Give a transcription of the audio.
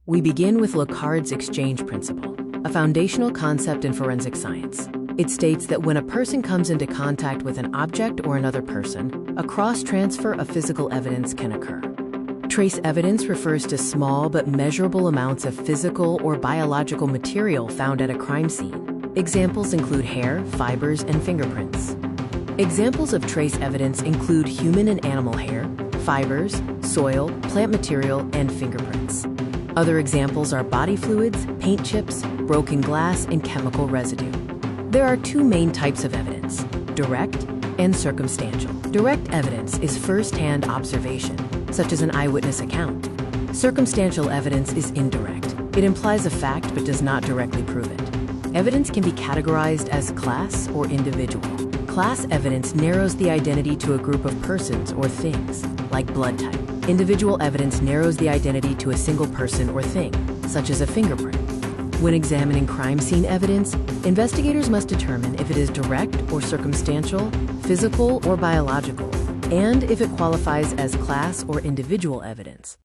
We begin with Locard's exchange principle, a foundational concept in forensic science. It states that when a person comes into contact with an object or another person, a cross-transfer of physical evidence can occur. Trace evidence refers to small but measurable amounts of physical or biological material found at a crime scene. Examples include hair, fibers, and fingerprints. Examples of trace evidence include human and animal hair, fibers, soil, plant material, and fingerprints. Other examples are body fluids, paint chips, broken glass, and chemical residue. There are two main types of evidence: direct and circumstantial. Direct evidence is first-hand observation, such as an eyewitness account. Circumstantial evidence is indirect. It implies a fact but does not directly prove it. Evidence can be categorized as class or individual. Class evidence narrows the identity to a group of persons or things, like blood type. Individual evidence narrows the identity to a single person or thing, such as a fingerprint. When examining crime scene evidence, investigators must determine if it is direct or circumstantial, physical or biological, and if it qualifies as class or individual evidence.